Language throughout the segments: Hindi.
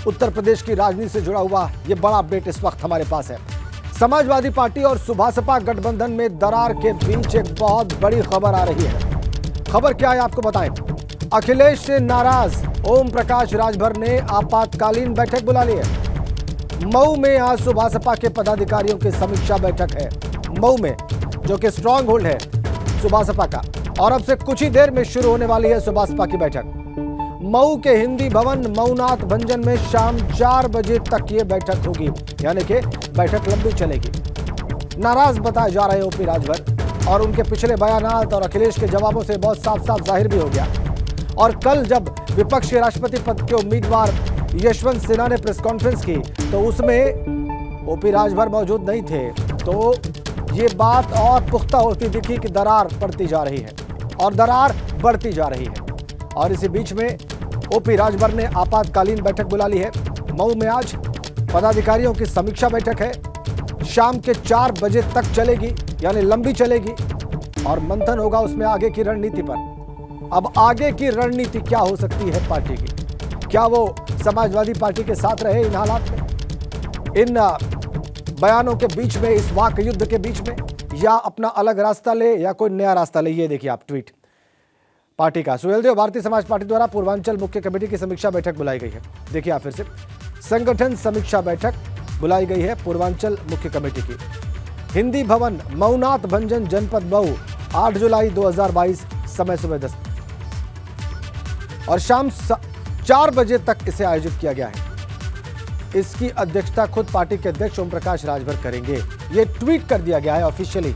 उत्तर प्रदेश की राजनीति से जुड़ा हुआ ये बड़ा अपडेट इस वक्त हमारे पास है। समाजवादी पार्टी और सुभासपा गठबंधन में दरार के बीच एक बहुत बड़ी खबर आ रही है। खबर क्या है आपको बताएं। अखिलेश से नाराज ओम प्रकाश राजभर ने आपातकालीन बैठक बुला ली है। मऊ में आज सुभासपा के पदाधिकारियों की समीक्षा बैठक है, मऊ में, जो कि स्ट्रांग होल्ड है सुभासपा का, और अब से कुछ ही देर में शुरू होने वाली है सुभासपा की बैठक। मऊ के हिंदी भवन मऊनाथ भंजन में शाम 4 बजे तक ये बैठक होगी, यानी कि बैठक लंबी चलेगी। नाराज बताए जा रहे ओपी राजभर और उनके पिछले बयानात और अखिलेश के जवाबों से बहुत साफ साफ जाहिर भी हो गया। और कल जब विपक्ष के राष्ट्रपति पद के उम्मीदवार यशवंत सिन्हा ने प्रेस कॉन्फ्रेंस की तो उसमें ओपी राजभर मौजूद नहीं थे, तो ये बात और पुख्ता होती दिखी कि दरार पड़ती जा रही है और दरार बढ़ती जा रही है। और इसी बीच में ओपी राजभर ने आपातकालीन बैठक बुला ली है। मऊ में आज पदाधिकारियों की समीक्षा बैठक है, शाम के 4 बजे तक चलेगी, यानी लंबी चलेगी, और मंथन होगा उसमें आगे की रणनीति पर। अब आगे की रणनीति क्या हो सकती है पार्टी की? क्या वो समाजवादी पार्टी के साथ रहे इन हालात में, इन बयानों के बीच में, इस वाक युद्ध के बीच में, या अपना अलग रास्ता ले या कोई नया रास्ता ले? ये देखिए आप ट्वीट पार्टी का। सुहेलदेव भारतीय समाज पार्टी द्वारा पूर्वांचल मुख्य कमेटी की समीक्षा बैठक बुलाई गई है। देखिए आप फिर से, संगठन समीक्षा बैठक बुलाई गई है पूर्वांचल मुख्य कमेटी की। हिंदी भवन मऊनाथ भंजन जनपद मऊ 8 जुलाई 2022, समय सुबह 10 और शाम 4 बजे तक इसे आयोजित किया गया है। इसकी अध्यक्षता खुद पार्टी के अध्यक्ष ओम प्रकाश राजभर करेंगे। ये ट्वीट कर दिया गया है ऑफिशियली।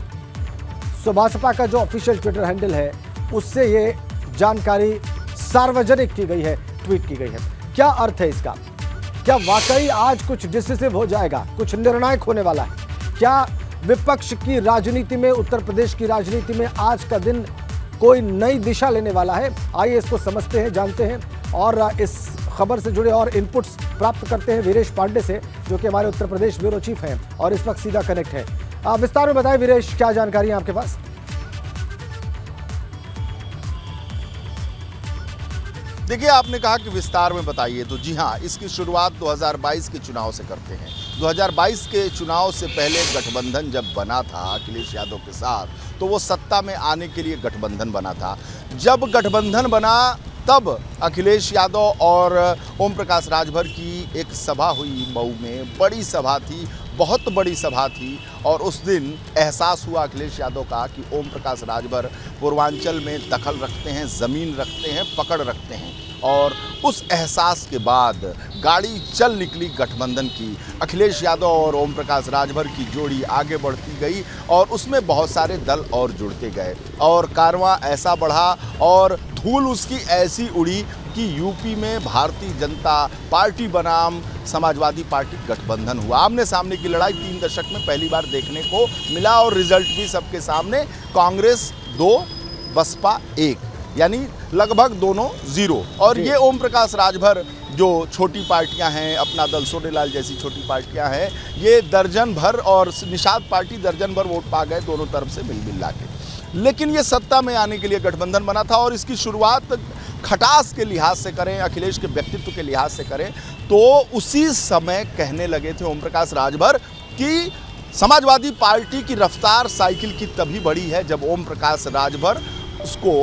सुभासपा का जो ऑफिशियल ट्विटर हैंडल है उससे ये जानकारी सार्वजनिक की गई है, ट्वीट की गई है। क्या अर्थ है इसका? क्या वाकई आज कुछ डिसिसिव हो जाएगा, कुछ निर्णायक होने वाला है? क्या विपक्ष की राजनीति में, उत्तर प्रदेश की राजनीति में आज का दिन कोई नई दिशा लेने वाला है? आइए इसको समझते हैं, जानते हैं, और इस खबर से जुड़े और इनपुट्स प्राप्त करते हैं वीरेश पांडे से, जो कि हमारे उत्तर प्रदेश ब्यूरो चीफ हैं और इस वक्त सीधा कनेक्ट है। आप विस्तार में बताएं वीरेश, क्या जानकारी है आपके पास? देखिए, आपने कहा कि विस्तार में बताइए, तो जी हाँ, इसकी शुरुआत 2022 के चुनाव से करते हैं। 2022 के चुनाव से पहले गठबंधन जब बना था अखिलेश यादव के साथ, तो वो सत्ता में आने के लिए गठबंधन बना था। जब गठबंधन बना तब अखिलेश यादव और ओम प्रकाश राजभर की एक सभा हुई मऊ में, बड़ी सभा थी, बहुत बड़ी सभा थी, और उस दिन एहसास हुआ अखिलेश यादव का कि ओम प्रकाश राजभर पूर्वांचल में दखल रखते हैं, ज़मीन रखते हैं, पकड़ रखते हैं। और उस एहसास के बाद गाड़ी चल निकली गठबंधन की। अखिलेश यादव और ओम प्रकाश राजभर की जोड़ी आगे बढ़ती गई और उसमें बहुत सारे दल और जुड़ते गए और कारवां ऐसा बढ़ा और धूल उसकी ऐसी उड़ी कि यूपी में भारतीय जनता पार्टी बनाम समाजवादी पार्टी गठबंधन हुआ। आमने सामने की लड़ाई 3 दशक में पहली बार देखने को मिला और रिजल्ट भी सबके सामने। कांग्रेस 2, बसपा 1, यानी लगभग दोनों 0। और ये ओम प्रकाश राजभर जो छोटी पार्टियां हैं, अपना दल, सोनेलाल जैसी छोटी पार्टियां हैं, ये दर्जन भर, और निषाद पार्टी दर्जन भर वोट पा गए दोनों तरफ से मिल मिला के। लेकिन ये सत्ता में आने के लिए गठबंधन बना था और इसकी शुरुआत खटास के लिहाज से करें, अखिलेश के व्यक्तित्व के लिहाज से करें, तो उसी समय कहने लगे थे ओम प्रकाश राजभर कि समाजवादी पार्टी की रफ्तार साइकिल की तभी बढ़ी है जब ओम प्रकाश राजभर उसको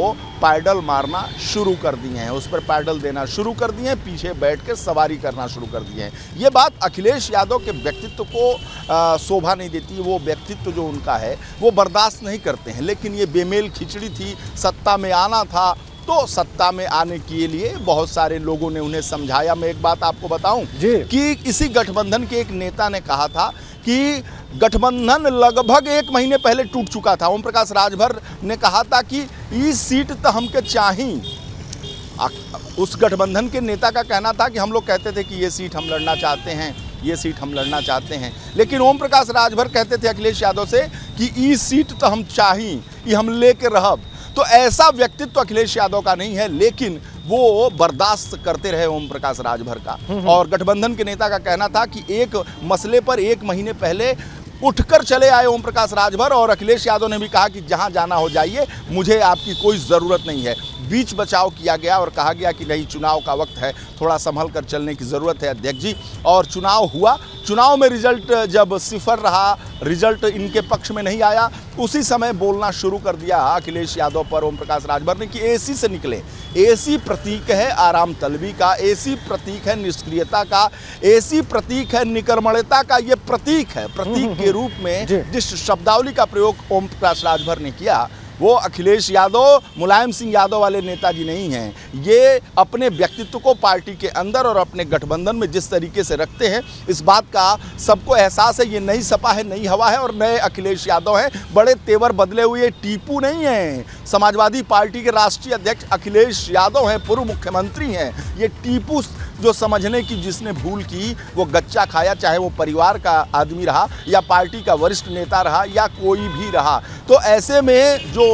पैडल मारना शुरू कर दिए हैं, उस पर पैडल देना शुरू कर दिए हैं, पीछे बैठ कर सवारी करना शुरू कर दिए हैं। ये बात अखिलेश यादव के व्यक्तित्व को शोभा नहीं देती। वो व्यक्तित्व जो उनका है वो बर्दाश्त नहीं करते हैं। लेकिन ये बेमेल खिचड़ी थी, सत्ता में आना था, तो सत्ता में आने के लिए बहुत सारे लोगों ने उन्हें समझाया। मैं एक बात आपको बताऊं कि इसी गठबंधन के एक नेता ने कहा था कि गठबंधन लगभग 1 महीने पहले टूट चुका था। ओम प्रकाश राजभर ने कहा था कि ये सीट तो हमके चाहिए। उस गठबंधन के नेता का कहना था कि हम लोग कहते थे कि ये सीट हम लड़ना चाहते हैं, ये सीट हम लड़ना चाहते हैं, लेकिन ओम प्रकाश राजभर कहते थे अखिलेश यादव से कि ये सीट तो हम चाहिए, ये हम लेके रहब। तो ऐसा व्यक्तित्व अखिलेश यादव का नहीं है, लेकिन वो बर्दाश्त करते रहे ओम प्रकाश राजभर का। और गठबंधन के नेता का कहना था कि एक मसले पर 1 महीने पहले उठकर चले आए ओम प्रकाश राजभर, और अखिलेश यादव ने भी कहा कि जहां जाना हो जाइए, मुझे आपकी कोई ज़रूरत नहीं है। बीच बचाव किया गया और कहा गया कि नहीं, चुनाव का वक्त है, थोड़ा संभल कर चलने की ज़रूरत है अध्यक्ष जी। और चुनाव हुआ, चुनाव में रिजल्ट जब सिफर रहा, रिजल्ट इनके पक्ष में नहीं आया, उसी समय बोलना शुरू कर दिया अखिलेश यादव पर ओम प्रकाश राजभर ने कि एसी से निकले। एसी प्रतीक है आराम तलबी का, एसी प्रतीक है निष्क्रियता का, एसी प्रतीक है निकर्मण्यता का। ये प्रतीक है, प्रतीक के रूप में जिस शब्दावली का प्रयोग ओम प्रकाश राजभर ने किया, वो अखिलेश यादव मुलायम सिंह यादव वाले नेताजी नहीं हैं। ये अपने व्यक्तित्व को पार्टी के अंदर और अपने गठबंधन में जिस तरीके से रखते हैं, इस बात का सबको एहसास है। ये नई सपा है, नई हवा है और नए अखिलेश यादव हैं। बड़े तेवर बदले हुए टीपू नहीं हैं। समाजवादी पार्टी के राष्ट्रीय अध्यक्ष अखिलेश यादव हैं, पूर्व मुख्यमंत्री हैं। ये टीपू जो समझने की जिसने भूल की वो गच्चा खाया, चाहे वो परिवार का आदमी रहा या पार्टी का वरिष्ठ नेता रहा या कोई भी रहा। तो ऐसे में जो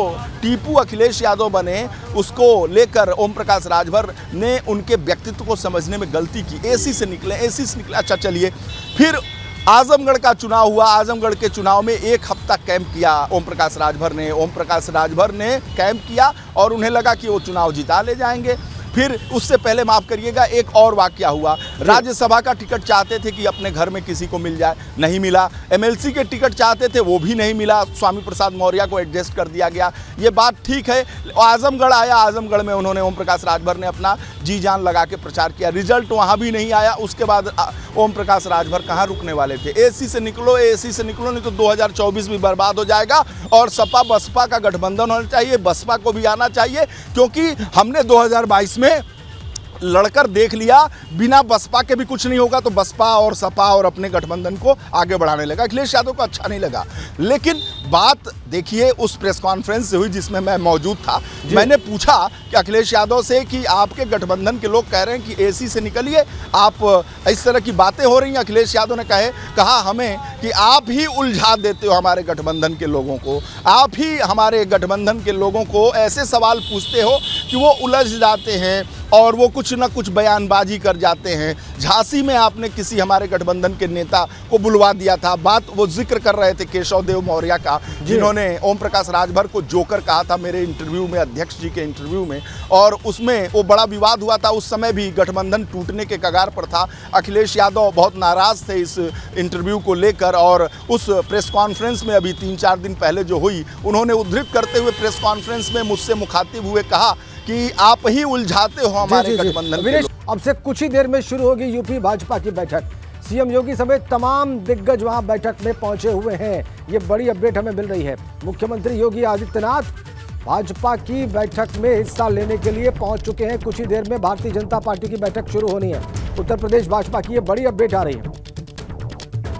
टीपू अखिलेश यादव बने, उसको लेकर ओम प्रकाश राजभर ने उनके व्यक्तित्व को समझने में गलती की। एसी से निकले, एसी से निकले। अच्छा चलिए, फिर आजमगढ़ का चुनाव हुआ। आजमगढ़ के चुनाव में 1 हफ्ता कैंप किया ओम प्रकाश राजभर ने। ओम प्रकाश राजभर ने कैंप किया और उन्हें लगा कि वो चुनाव जिता ले जाएंगे। फिर उससे पहले माफ़ करिएगा, एक और वाकया हुआ। राज्यसभा का टिकट चाहते थे कि अपने घर में किसी को मिल जाए, नहीं मिला। एमएलसी के टिकट चाहते थे, वो भी नहीं मिला। स्वामी प्रसाद मौर्य को एडजस्ट कर दिया गया। ये बात ठीक है। आजमगढ़ आया, आजमगढ़ में उन्होंने ओम प्रकाश राजभर ने अपना जी जान लगा के प्रचार किया। रिजल्ट वहाँ भी नहीं आया। उसके बाद ओम प्रकाश राजभर कहाँ रुकने वाले थे? एसी से निकलो, एसी से निकलो, नहीं तो 2024 भी बर्बाद हो जाएगा। और सपा बसपा का गठबंधन होना चाहिए, बसपा को भी आना चाहिए, क्योंकि हमने 2022 में लड़कर देख लिया, बिना बसपा के भी कुछ नहीं होगा। तो बसपा और सपा और अपने गठबंधन को आगे बढ़ाने लगा। अखिलेश यादव को अच्छा नहीं लगा। लेकिन बात देखिए उस प्रेस कॉन्फ्रेंस से हुई जिसमें मैं मौजूद था। मैंने पूछा कि अखिलेश यादव से कि आपके गठबंधन के लोग कह रहे हैं कि एसी से निकलिए, आप इस तरह की बातें हो रही हैं। अखिलेश यादव ने कहा हमें कि आप ही उलझा देते हो हमारे गठबंधन के लोगों को, आप ही हमारे गठबंधन के लोगों को ऐसे सवाल पूछते हो कि वो उलझ जाते हैं और वो कुछ ना कुछ बयानबाजी कर जाते हैं। झांसी में आपने किसी हमारे गठबंधन के नेता को बुलवा दिया था। बात वो जिक्र कर रहे थे केशव देव मौर्य का, जिन्होंने ओम प्रकाश राजभर को जोकर कहा था मेरे इंटरव्यू में, अध्यक्ष जी के इंटरव्यू में, और उसमें वो बड़ा विवाद हुआ था। उस समय भी गठबंधन टूटने के कगार पर था। अखिलेश यादव बहुत नाराज थे इस इंटरव्यू को लेकर और उस प्रेस कॉन्फ्रेंस में अभी 3-4 दिन पहले जो हुई, उन्होंने उद्धृत करते हुए प्रेस कॉन्फ्रेंस में मुझसे मुखातिब हुए कहा कि आप ही उलझाते हो हमारे गठबंधन के लोग। अब से कुछ ही देर में शुरू होगी यूपी भाजपा की बैठक। सीएम योगी समेत तमाम दिग्गज वहां बैठक में पहुंचे हुए हैं। ये बड़ी अपडेट हमें मिल रही है। मुख्यमंत्री योगी आदित्यनाथ भाजपा की बैठक में हिस्सा लेने के लिए पहुंच चुके हैं। कुछ ही देर में भारतीय जनता पार्टी की बैठक शुरू होनी है। उत्तर प्रदेश भाजपा की ये बड़ी अपडेट आ रही है।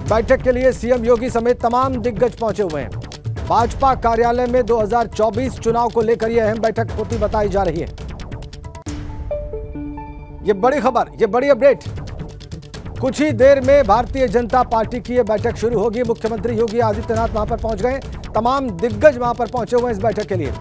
बैठक के लिए सीएम योगी समेत तमाम दिग्गज पहुंचे हुए हैं। भाजपा कार्यालय में 2024 चुनाव को लेकर यह अहम बैठक होती बताई जा रही है। ये बड़ी खबर, ये बड़ी अपडेट। कुछ ही देर में भारतीय जनता पार्टी की यह बैठक शुरू होगी। मुख्यमंत्री योगी आदित्यनाथ वहां पर पहुंच गए। तमाम दिग्गज वहां पर पहुंचे हुए हैं इस बैठक के लिए।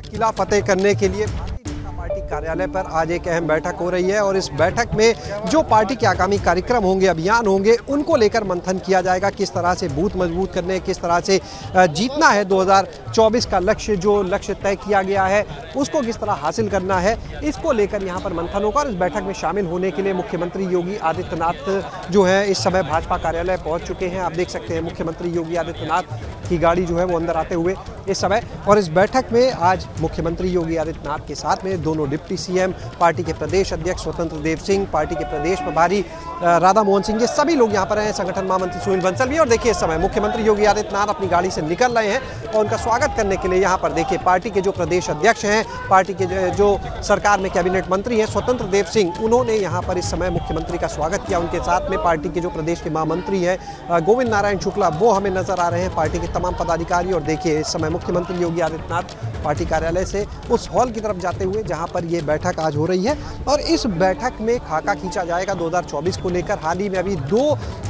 किला फतेह करने के लिए भारतीय जनता पार्टी कार्यालय पर आज एक अहम बैठक हो रही है और इस बैठक में जो पार्टी के आगामी कार्यक्रम होंगे, अभियान होंगे, उनको लेकर मंथन किया जाएगा। किस तरह से बूथ मजबूत करने, किस तरह से जीतना है 2024 का लक्ष्य, जो लक्ष्य तय किया गया है उसको किस तरह हासिल करना है, इसको लेकर यहाँ पर मंथन होगा। और इस बैठक में शामिल होने के लिए मुख्यमंत्री योगी आदित्यनाथ जो है इस समय भाजपा कार्यालय पहुँच चुके हैं। आप देख सकते हैं मुख्यमंत्री योगी आदित्यनाथ की गाड़ी जो है वो अंदर आते हुए इस समय। और इस बैठक में आज मुख्यमंत्री योगी आदित्यनाथ के साथ में दोनों डिप्टी सीएम, पार्टी के प्रदेश अध्यक्ष स्वतंत्र देव सिंह, पार्टी के प्रदेश प्रभारी राधा मोहन सिंह, ये सभी लोग यहाँ पर हैं। संगठन महामंत्री सुनील बंसल भी। और देखिए इस समय मुख्यमंत्री योगी आदित्यनाथ अपनी गाड़ी से निकल रहे हैं और उनका स्वागत करने के लिए यहाँ पर देखिए पार्टी के जो प्रदेश अध्यक्ष हैं, पार्टी के जो सरकार में कैबिनेट मंत्री हैं स्वतंत्र देव सिंह, उन्होंने यहाँ पर इस समय मुख्यमंत्री का स्वागत किया। उनके साथ में पार्टी के जो प्रदेश के महामंत्री हैं गोविंद नारायण शुक्ला, वो हमें नजर आ रहे हैं, पार्टी के तमाम पदाधिकारी। और देखिए इस समय मुख्यमंत्री योगी आदित्यनाथ पार्टी कार्यालय से उस हॉल की तरफ जाते हुए जहां पर ये बैठक आज हो रही है। और इस बैठक में खाका खींचा जाएगा 2024 को लेकर। हाल ही में अभी 2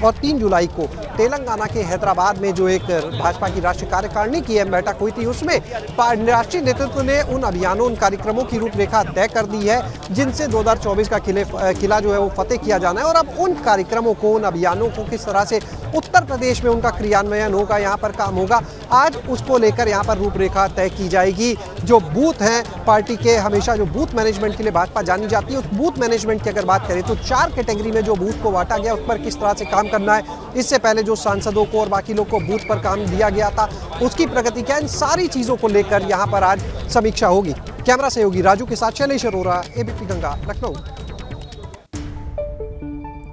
और 3 जुलाई को तेलंगाना के हैदराबाद में जो एक भाजपा की राष्ट्रीय कार्यकारिणी की बैठक हुई थी, उसमें राष्ट्रीय नेतृत्व ने उन अभियानों, उन कार्यक्रमों की रूपरेखा तय कर दी है जिनसे 2024 का किला जो है वो फतेह किया जाना है। और अब उन कार्यक्रमों को, उन अभियानों को किस तरह से उत्तर प्रदेश में उनका क्रियान्वयन होगा, यहाँ पर काम होगा, आज उसको लेकर यहाँ पर रूपरेखा तय की जाएगी। जो बूथ हैं पार्टी के, हमेशा जो बूथ मैनेजमेंट के लिए भाजपा जानी जाती है, उस बूथ मैनेजमेंट की अगर बात करें तो 4 कैटेगरी में जो बूथ को बांटा गया, उस पर किस तरह से काम करना है, इससे पहले जो सांसदों को और बाकी लोग को बूथ पर काम दिया गया था उसकी प्रगति क्या, इन सारी चीज़ों को लेकर यहाँ पर आज समीक्षा होगी। कैमरा सहयोगी राजू के साथ शैलेश अरोरा, एबीपी गंगा, लखनऊ।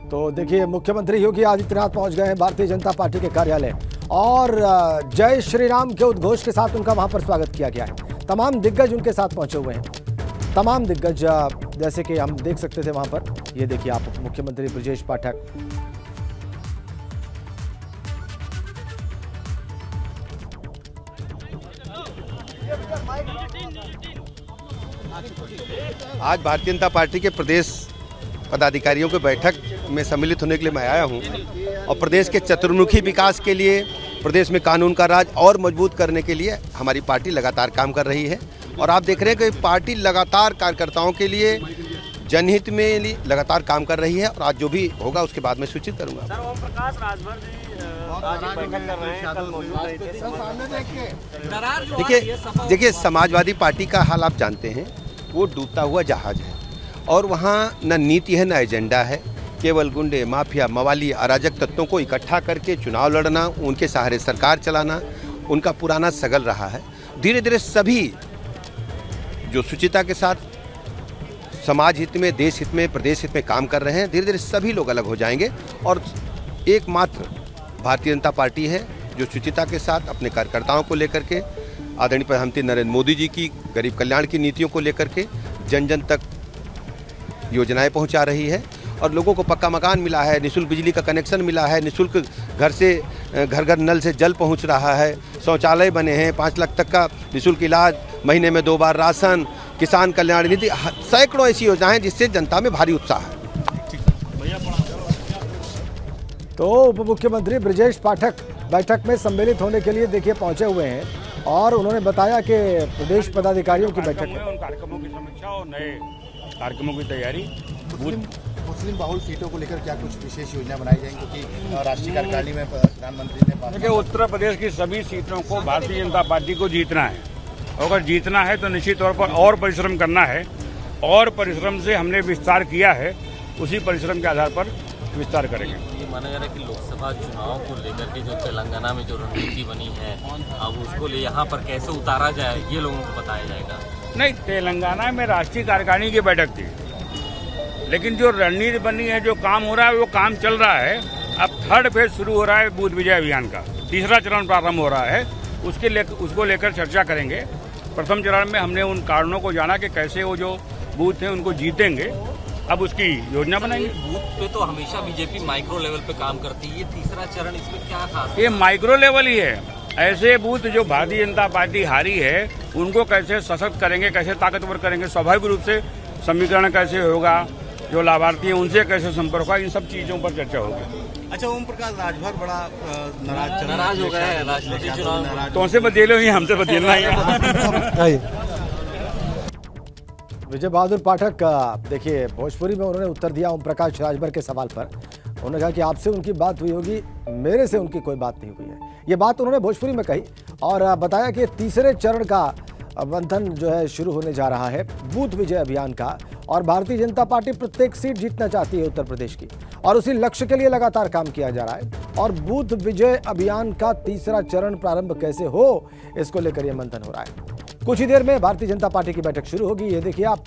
तो देखिए, मुख्यमंत्री योगी आदित्यनाथ पहुंच गए हैं भारतीय जनता पार्टी के कार्यालय और जय श्री राम के उद्घोष के साथ उनका वहां पर स्वागत किया गया है। तमाम दिग्गज उनके साथ पहुंचे हुए हैं। तमाम दिग्गज जैसे कि हम देख सकते थे वहां पर, ये देखिए आप, मुख्यमंत्री ब्रजेश पाठक, आज भारतीय जनता पार्टी के प्रदेश पदाधिकारियों के बैठक में सम्मिलित होने के लिए मैं आया हूं और प्रदेश के चतुर्मुखी विकास के लिए, प्रदेश में कानून का राज और मजबूत करने के लिए हमारी पार्टी लगातार काम कर रही है। और आप देख रहे हैं कि पार्टी लगातार कार्यकर्ताओं के लिए, जनहित में लगातार काम कर रही है और आज जो भी होगा उसके बाद में सूचित करूंगा। देखिए समाजवादी पार्टी का हाल आप जानते हैं, वो डूबता हुआ जहाज है और वहाँ न नीति है न एजेंडा है। केवल गुंडे, माफिया, मवाली, अराजक तत्वों को इकट्ठा करके चुनाव लड़ना, उनके सहारे सरकार चलाना उनका पुराना सगल रहा है। धीरे धीरे सभी जो शुचिता के साथ समाज हित में, देश हित में, प्रदेश हित में काम कर रहे हैं, धीरे धीरे सभी लोग अलग हो जाएंगे और एकमात्र भारतीय जनता पार्टी है जो शुचिता के साथ अपने कार्यकर्ताओं को लेकर के, आदरणीय प्रधानमंत्री नरेंद्र मोदी जी की गरीब कल्याण की नीतियों को लेकर के जन जन तक योजनाएं पहुंचा रही है और लोगों को पक्का मकान मिला है, निःशुल्क बिजली का कनेक्शन मिला है, निःशुल्क घर से घर घर नल से जल पहुंच रहा है, शौचालय बने हैं, 5 लाख तक का निःशुल्क इलाज, महीने में 2 बार राशन, किसान कल्याण निधि, सैकड़ों ऐसी योजनाएं जिससे जनता में भारी उत्साह है। तो उप मुख्यमंत्री ब्रजेश पाठक बैठक में सम्मिलित होने के लिए देखिए पहुंचे हुए हैं और उन्होंने बताया कि प्रदेश पदाधिकारियों की बैठक में उन कार्यक्रमों की समीक्षा और नए कार्यक्रमों की तैयारी। मुस्लिम बहुल सीटों को लेकर क्या कुछ विशेष योजना बनाई जाएंगी, क्योंकि राष्ट्रीय कार्यकारिणी में प्रधानमंत्री ने देखिए उत्तर प्रदेश की सभी सीटों को भारतीय जनता पार्टी को जीतना है। अगर जीतना है तो निश्चित तौर पर और परिश्रम करना है और परिश्रम से हमने विस्तार किया है, उसी परिश्रम के आधार पर विस्तार करेंगे। ये माना जा रहा है कि लोकसभा चुनाव को लेकर के जो तेलंगाना में जो रणनीति बनी है, अब उसको यहाँ पर कैसे उतारा जाए ये लोगों को बताया जाएगा। नहीं, तेलंगाना में राष्ट्रीय कार्यकारिणी की बैठक थी, लेकिन जो रणनीति बनी है, जो काम हो रहा है वो काम चल रहा है। अब 3rd फेज शुरू हो रहा है बूथ विजय अभियान का, 3रा चरण प्रारंभ हो रहा है, उसको लेकर चर्चा करेंगे। प्रथम चरण में हमने उन कारणों को जाना कि कैसे वो जो बूथ हैं उनको जीतेंगे, अब उसकी योजना बनाएंगे। बूथ पे तो हमेशा बीजेपी माइक्रो लेवल पे काम करती है, ये 3रा चरण इसमें क्या खास? ये माइक्रो लेवल ही है। ऐसे बूथ जो भारतीय जनता पार्टी हारी है उनको कैसे सशक्त करेंगे, कैसे ताकतवर करेंगे, स्वाभाविक रूप से समीकरण कैसे होगा, जो लाभार्थी है उनसे कैसे संपर्क होगा, इन सब चीजों पर चर्चा होगी। अच्छा, ओम प्रकाश राजभर बड़ा नाराज हो गया है राष्ट्रपति चुनाव तो उनसे बदलो ही, हमसे बदलना ही है। विजय बहादुर पाठक देखिए भोजपुरी में उन्होंने उत्तर दिया ओम प्रकाश राजभर के सवाल पर। उन्होंने कहा कि आपसे उनकी बात हुई होगी, मेरे से उनकी कोई बात नहीं हुई है। ये बात उन्होंने भोजपुरी में कही और बताया कि 3रे चरण का मंथन जो है शुरू होने जा रहा है बूथ विजय अभियान का और भारतीय जनता पार्टी प्रत्येक सीट जीतना चाहती है उत्तर प्रदेश की और उसी लक्ष्य के लिए लगातार काम किया जा रहा है। और बूथ विजय अभियान का 3रा चरण प्रारंभ कैसे हो, इसको लेकर यह मंथन हो रहा है। कुछ ही देर में भारतीय जनता पार्टी की बैठक शुरू होगी। ये देखिए आप,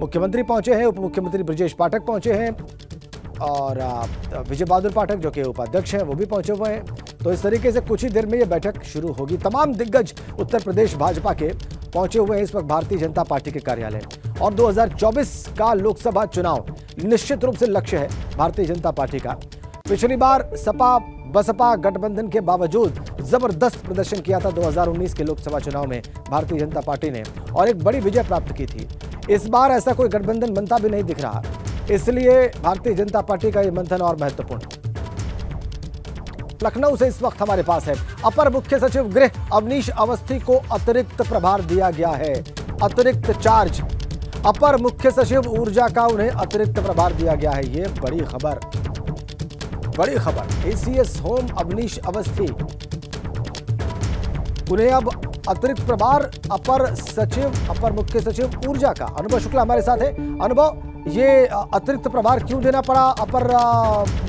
मुख्यमंत्री पहुंचे हैं, उप मुख्यमंत्री ब्रजेश पाठक पहुंचे हैं और विजय बहादुर पाठक जो कि उपाध्यक्ष हैं वो भी पहुंचे हुए हैं। तो इस तरीके से कुछ ही देर में ये बैठक शुरू होगी। तमाम दिग्गज उत्तर प्रदेश भाजपा के पहुंचे हुए हैं इस वक्त भारतीय जनता पार्टी के कार्यालय और 2024 का लोकसभा चुनाव निश्चित रूप से लक्ष्य है भारतीय जनता पार्टी का। पिछली बार सपा बसपा गठबंधन के बावजूद जबरदस्त प्रदर्शन किया था 2019 के लोकसभा चुनाव में भारतीय जनता पार्टी ने और एक बड़ी विजय प्राप्त की थी। इस बार ऐसा कोई गठबंधन बनता भी नहीं दिख रहा, इसलिए भारतीय जनता पार्टी का यह मंथन और महत्वपूर्ण। लखनऊ से इस वक्त हमारे पास है अपर मुख्य सचिव गृह अवनीश अवस्थी को अतिरिक्त प्रभार दिया गया है, अतिरिक्त चार्ज। अपर मुख्य सचिव ऊर्जा का उन्हें अतिरिक्त प्रभार दिया गया है। ये बड़ी खबर, बड़ी खबर। एसीएस होम अवनीश अवस्थी, उन्हें अब अतिरिक्त प्रभार अपर मुख्य सचिव ऊर्जा का। अनुभव शुक्ला हमारे साथ है। अनुभव, ये अतिरिक्त प्रभार क्यों देना पड़ा अपर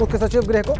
मुख्य सचिव गृह को?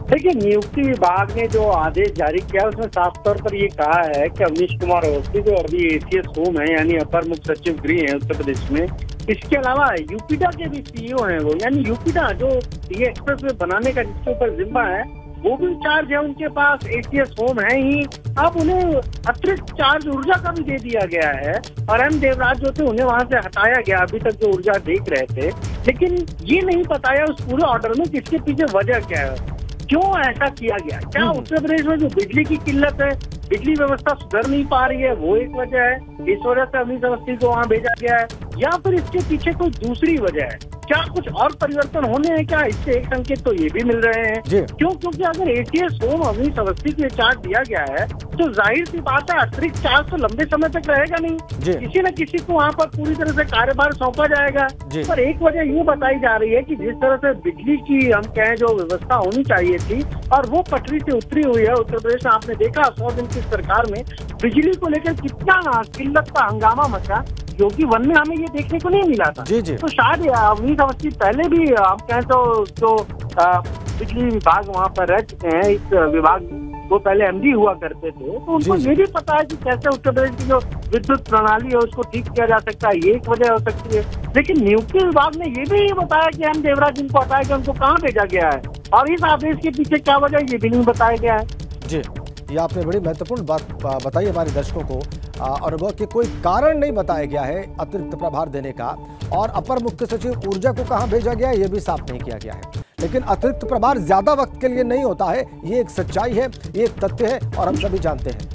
देखिए, नियुक्ति विभाग ने जो आदेश जारी किया उसमें साफ तौर पर ये कहा है कि अवनीश कुमार अवस्थी जो अभी एसीएस होम है यानी अपर मुख्य सचिव गृह है उत्तर प्रदेश में, इसके अलावा यूपीडा के भी सीईओ हैं वो, यानी यूपीडा जो ये एक्सप्रेसवे बनाने का जिसके ऊपर जिम्मा है वो भी चार्ज है उनके पास, एसीएस होम है ही। अब उन्हें अतिरिक्त चार्ज ऊर्जा का भी दे दिया गया है और एम देवराज जो थे उन्हें वहां से हटाया गया। अभी तक जो ऊर्जा देख रहे थे, लेकिन ये नहीं बताया उस पूरे ऑर्डर में किसके पीछे वजह क्या है, क्यों ऐसा किया गया। क्या उत्तर प्रदेश में जो बिजली की किल्लत है, बिजली व्यवस्था सुधर नहीं पा रही है, वो एक वजह है, इस वजह से अवनीश अवस्थी को वहां भेजा गया है, या फिर इसके पीछे कोई दूसरी वजह है? क्या कुछ और परिवर्तन होने हैं क्या? इससे एक संकेत तो ये भी मिल रहे हैं। क्यों? क्योंकि अगर एसीएस होम अवनीश अवस्थी को चार्ज दिया गया है तो जाहिर सी बात है अतिरिक्त चार्ज तो लंबे समय तक रहेगा नहीं, किसी न किसी को वहाँ पर पूरी तरह से कार्यभार सौंपा जाएगा। पर एक वजह ये बताई जा रही है कि जिस तरह से बिजली की हम कहें जो व्यवस्था होनी चाहिए थी और वो पटरी से उतरी हुई है उत्तर प्रदेश में। आपने देखा 100 दिन की सरकार में बिजली को लेकर कितना किल्लत का हंगामा मचा, जो कि वन में हमें ये देखने को नहीं मिला था। तो शायद अवनीश अवस्थी पहले भी हम कहें तो जो बिजली विभाग वहाँ पर रह चुके हैं, इस विभाग वो पहले एमडी हुआ करते थे, तो उनको ये भी पता है कि कैसे उत्तर प्रदेश की जो विद्युत प्रणाली है उसको ठीक किया जा सकता है, ये एक वजह हो सकती है। लेकिन नियुक्ति विभाग ने ये भी बताया कि एम देवराज जिनको हटाया गया उनको कहाँ भेजा गया है और इस आदेश के पीछे क्या वजह, ये भी नहीं बताया गया है। जी, ये आपने बड़ी महत्वपूर्ण बात बताई हमारे दर्शकों को। अनुभव के कोई कारण नहीं बताया गया है अतिरिक्त प्रभार देने का, और अपर मुख्य सचिव ऊर्जा को कहां भेजा गया है ये भी साफ नहीं किया गया है। लेकिन अतिरिक्त प्रभार ज्यादा वक्त के लिए नहीं होता है, ये एक सच्चाई है, ये एक तथ्य है और हम सभी जानते हैं।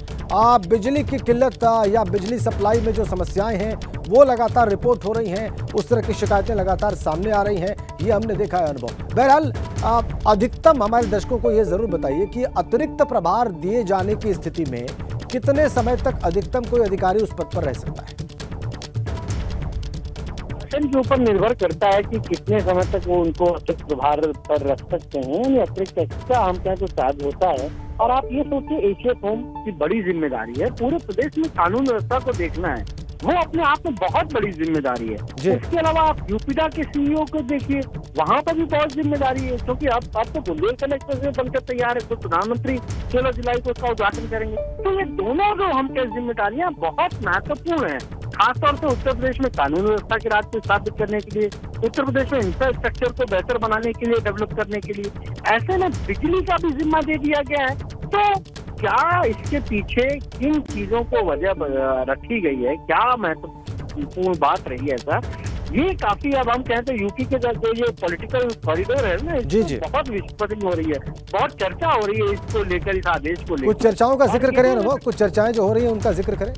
बिजली की किल्लत या बिजली सप्लाई में जो समस्याएं हैं वो लगातार रिपोर्ट हो रही हैं, उस तरह की शिकायतें लगातार सामने आ रही हैं, ये हमने देखा है अनुभव। बहरहाल अधिकतम हमारे दर्शकों को ये जरूर बताइए कि अतिरिक्त प्रभार दिए जाने की स्थिति में कितने समय तक अधिकतम कोई अधिकारी उस पद पर रह सकता है? के ऊपर निर्भर करता है कि कितने समय तक वो उनको अतिरिक्त प्रभार पर रख सकते हैं। या अतिरिक्त एक्स्ट्रा हम कहें तो चार्ज होता है। और आप ये सोचिए, एसीएस होम की बड़ी जिम्मेदारी है, पूरे प्रदेश में कानून व्यवस्था को देखना है, वो अपने आप में बहुत बड़ी जिम्मेदारी है। इसके अलावा आप यूपीडा के सीईओ को देखिए, वहाँ पर भी बहुत जिम्मेदारी है, क्योंकि अब तो बुंदेलखंड एक्सप्रेस बनकर तैयार है, तो प्रधानमंत्री 16 जुलाई को उसका उद्घाटन करेंगे। तो ये दोनों जो हम कहें जिम्मेदारियां बहुत महत्वपूर्ण है, खासतौर से उत्तर प्रदेश में कानून व्यवस्था के राज को स्थापित करने के लिए, उत्तर प्रदेश में इंफ्रास्ट्रक्चर को बेहतर बनाने के लिए, डेवलप करने के लिए। ऐसे में बिजली का भी जिम्मा दे दिया गया है। तो क्या इसके पीछे किन चीजों को वजह रखी गई है, क्या महत्वपूर्ण बात रही है ऐसा, ये काफी अब हम कहते हैं यूपी के जो ये पॉलिटिकल कॉरिडोर है ना, बहुत विस्फोटन हो रही है, बहुत चर्चा हो रही है इसको लेकर, इस आदेश को लेकर। कुछ चर्चाओं का जिक्र करें ना, कुछ चर्चाएं जो हो रही है उनका जिक्र करें।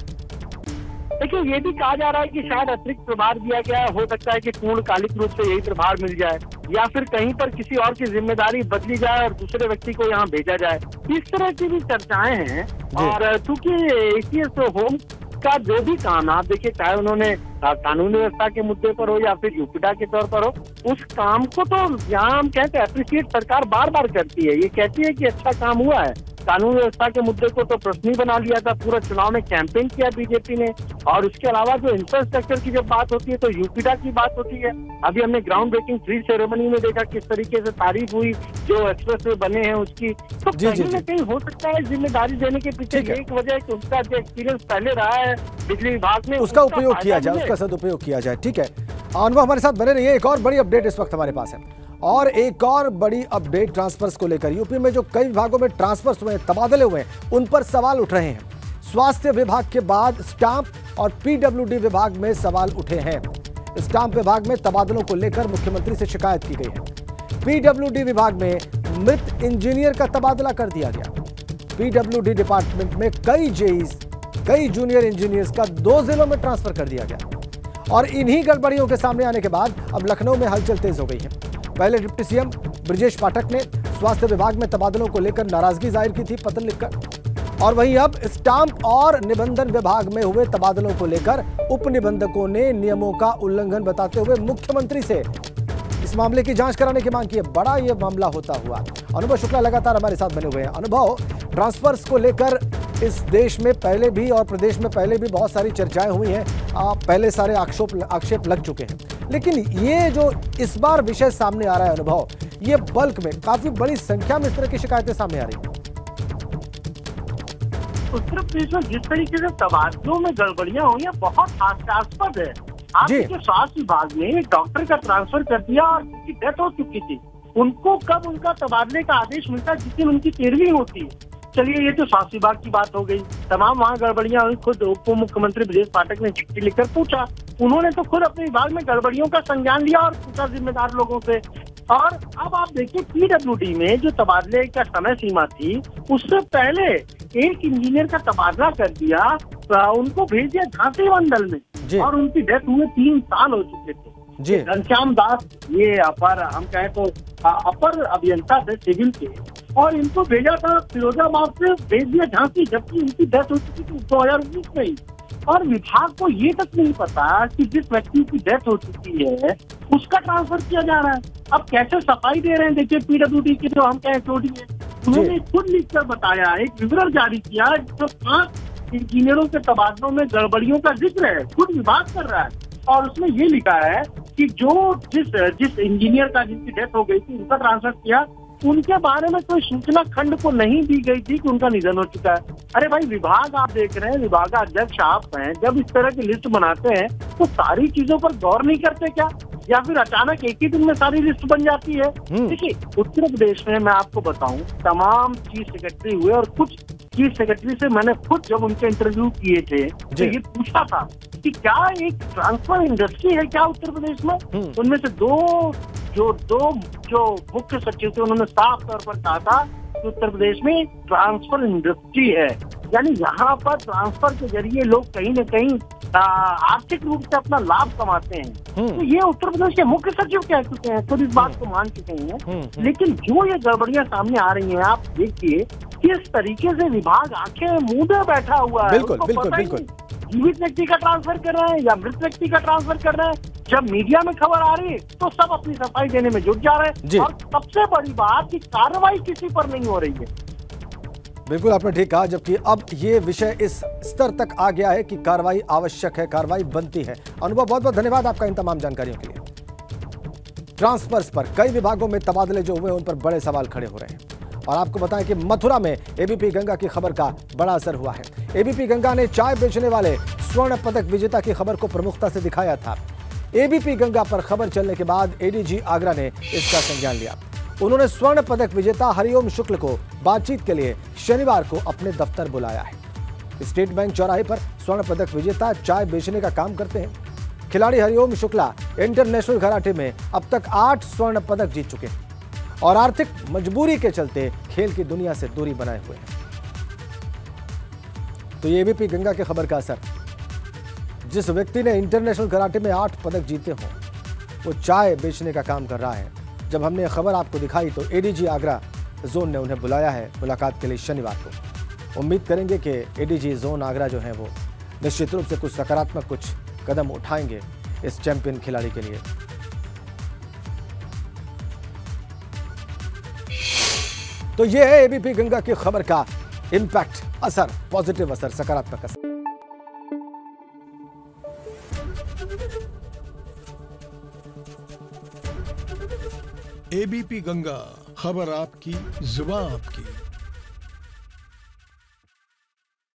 देखिए, ये भी कहा जा रहा है कि शायद अतिरिक्त प्रभार दिया गया है, हो सकता है कि पूर्णकालिक रूप से यही प्रभार मिल जाए, या फिर कहीं पर किसी और की जिम्मेदारी बदली जाए और दूसरे व्यक्ति को यहाँ भेजा जाए। इस तरह की भी चर्चाएं हैं। और चूंकि एसीएस होम का जो भी काम आप देखिए, चाहे उन्होंने कानून व्यवस्था के मुद्दे पर हो या फिर यूपीडा के तौर पर हो, उस काम को तो यहाँ हम कहते हैं अप्रिशिएट सरकार बार बार करती है। ये कहती है कि अच्छा काम हुआ है। कानून व्यवस्था के मुद्दे को तो प्रश्न बना लिया था, पूरा चुनाव में कैंपेन किया बीजेपी ने। और उसके अलावा जो इंफ्रास्ट्रक्चर की जब बात होती है तो यूपीडा की बात होती है। अभी हमने ग्राउंड ब्रेकिंग फ्री सेरेमनी में देखा किस तरीके से तारीफ हुई जो एक्सप्रेसवे बने हैं उसकी। तो कहीं न कहीं हो सकता है जिम्मेदारी देने के पीछे एक वजह है कि उनका जो एक्सपीरियंस पहले रहा है बिजली विभाग में, उसका उपयोग किया जाए, उसका सदुपयोग किया जाए। ठीक है, अनुभव हमारे साथ बने रहिए। एक और बड़ी अपडेट इस वक्त हमारे पास है, और एक और बड़ी अपडेट ट्रांसफर्स को लेकर। यूपी में जो कई विभागों में ट्रांसफर्स हुए, तबादले हुए, उन पर सवाल उठ रहे हैं। स्वास्थ्य विभाग के बाद स्टाम्प और पीडब्ल्यूडी विभाग में सवाल उठे हैं। स्टाम्प विभाग में तबादलों को लेकर मुख्यमंत्री से शिकायत की गई है। पीडब्ल्यूडी विभाग में मृत इंजीनियर का तबादला कर दिया गया। पीडब्ल्यूडी डिपार्टमेंट में कई जेईस, कई जूनियर इंजीनियर्स का 2 जिलों में ट्रांसफर कर दिया गया। और इन्हीं गड़बड़ियों के सामने आने के बाद अब लखनऊ में हलचल तेज हो गई है। पहले डिप्टी सीएम ब्रजेश पाठक ने स्वास्थ्य विभाग में तबादलों को लेकर नाराजगी जाहिर की थी पत्र लिखकर, और वहीं अब स्टाम्प और निबंधन विभाग में हुए तबादलों को लेकर उप निबंधकों ने नियमों का उल्लंघन बताते हुए मुख्यमंत्री से इस मामले की जांच कराने की मांग की है। बड़ा यह मामला होता हुआ अनुभव शुक्ला लगातार हमारे साथ बने हुए हैं। अनुभव, ट्रांसफर्स को लेकर इस देश में पहले भी और प्रदेश में पहले भी बहुत सारी चर्चाएं हुई हैं, पहले सारे आक्षेप लग चुके हैं, लेकिन ये जो इस बार विषय सामने आ रहा है अनुभव, ये बल्क में काफी बड़ी संख्या में इस तरह की शिकायतें सामने आ रही हैं। उत्तर प्रदेश में जिस तरीके से तबादलों में गड़बड़ियां हुई है बहुत हास्यास्पद है। आप देखिए, स्वास्थ्य विभाग ने एक डॉक्टर का ट्रांसफर कर दिया और जिसकी डेथ हो चुकी थी, उनको कब उनका तबादले का आदेश मिलता जिस दिन उनकी 13वीं होती है। चलिए, ये तो स्वास्थ्य विभाग की बात हो गई। तमाम वहाँ गड़बड़ियां हुई। खुद उप मुख्यमंत्री ब्रजेश पाठक ने चिट्ठी लिखकर पूछा, उन्होंने तो खुद अपने विभाग में गड़बड़ियों का संज्ञान लिया और पूछा जिम्मेदार लोगों से। और अब आप देखिए, पीडब्ल्यूडी में जो तबादले का समय सीमा थी, उससे पहले एक इंजीनियर का तबादला कर दिया, उनको भेज दिया झांसी मंडल में, और उनकी डेथ हुए 3 साल हो चुके थे। घनश्याम दास, ये अपर, हम कहें तो अपर अभियंता थे सिविल के, और इनको भेजा था फिरोजाबाद से, भेज दिया झांसी, जबकि उनकी डेथ हो चुकी थी 2019 में ही। और विभाग को ये तक नहीं पता कि जिस व्यक्ति की डेथ हो चुकी है उसका ट्रांसफर किया जा रहा है। अब कैसे सफाई दे रहे हैं, देखिए पीडब्ल्यूडी के जो हम कहें चोटी है, उन्होंने खुद लिखकर बताया, एक विवरण जारी किया जिसमें 5 इंजीनियरों के तबादलों में गड़बड़ियों का जिक्र है, खुद विभाग कर रहा है। और उसमें ये लिखा है कि जो जिस इंजीनियर का जिसकी डेथ हो गई थी उनका ट्रांसफर किया, उनके बारे में कोई सूचना खंड को नहीं दी गई थी कि उनका निधन हो चुका है। अरे भाई, विभाग आप देख रहे हैं, विभागाध्यक्ष आप हैं, जब इस तरह की लिस्ट बनाते हैं तो सारी चीजों पर गौर नहीं करते क्या, या फिर अचानक एक ही दिन में सारी लिस्ट बन जाती है? देखिए, उत्तर प्रदेश में मैं आपको बताऊं, तमाम चीफ सेक्रेटरी हुए, और कुछ चीफ सेक्रेटरी से मैंने खुद जब उनके इंटरव्यू किए थे तो ये पूछा था कि क्या एक ट्रांसफर इंडस्ट्री है क्या उत्तर प्रदेश में? उनमें से दो जो मुख्य सचिव थे, उन्होंने साफ तौर पर कहा था कि उत्तर प्रदेश में ट्रांसफर इंडस्ट्री है, यानी यहाँ पर ट्रांसफर के जरिए लोग कहीं न कहीं आर्थिक रूप से अपना लाभ कमाते हैं। तो ये उत्तर प्रदेश के मुख्य सचिव कह चुके हैं, खुद इस बात को मान चुके हैं। लेकिन जो ये गड़बड़ियां सामने आ रही हैं, आप देखिए किस तरीके से विभाग आंखें मुंह बैठा हुआ है। बिल्कुल। जीवित व्यक्ति का ट्रांसफर कर रहे हैं या मृत व्यक्ति का ट्रांसफर कर रहे हैं, जब मीडिया में खबर आ रही है तो सब अपनी सफाई देने में जुट जा रहे हैं। और सबसे बड़ी बात कि कार्रवाई किसी पर नहीं हो रही है। बिल्कुल, आपने ठीक कहा, जबकि अब ये विषय इस स्तर तक आ गया है कि कार्रवाई आवश्यक है, कार्रवाई बनती है। अनुभव, बहुत बहुत धन्यवाद आपका इन तमाम जानकारियों के लिए। ट्रांसफर्स पर कई विभागों में तबादले जो हुए उन पर बड़े सवाल खड़े हो रहे हैं। और आपको बताएं कि मथुरा में एबीपी गंगा की खबर का बड़ा असर हुआ है। एबीपी गंगा ने चाय बेचने वाले स्वर्ण पदक विजेता की खबर को प्रमुखता से दिखाया था। एबीपी गंगा पर खबर चलने के बाद एडीजी आगरा ने इसका संज्ञान लिया। उन्होंने स्वर्ण पदक विजेता हरिओम शुक्ल को बातचीत के लिए शनिवार को अपने दफ्तर बुलाया है। स्टेट बैंक चौराहे पर स्वर्ण पदक विजेता चाय बेचने का काम करते हैं। खिलाड़ी हरिओम शुक्ला इंटरनेशनल कराटे में अब तक 8 स्वर्ण पदक जीत चुके हैं और आर्थिक मजबूरी के चलते खेल की दुनिया से दूरी बनाए हुए हैं। तो ये एबीपी गंगा की खबर का असर, जिस व्यक्ति ने इंटरनेशनल कराटे में 8 पदक जीते हों, वो चाय बेचने का काम कर रहा है। जब हमने खबर आपको दिखाई तो एडीजी आगरा जोन ने उन्हें बुलाया है मुलाकात के लिए शनिवार को। उम्मीद करेंगे कि एडीजी जोन आगरा जो है वो निश्चित रूप से कुछ सकारात्मक कुछ कदम उठाएंगे इस चैंपियन खिलाड़ी के लिए। तो ये है एबीपी गंगा की खबर का इंपैक्ट, असर, पॉजिटिव असर, सकारात्मक असर। एबीपी गंगा, खबर आपकी, जुबान आपकी।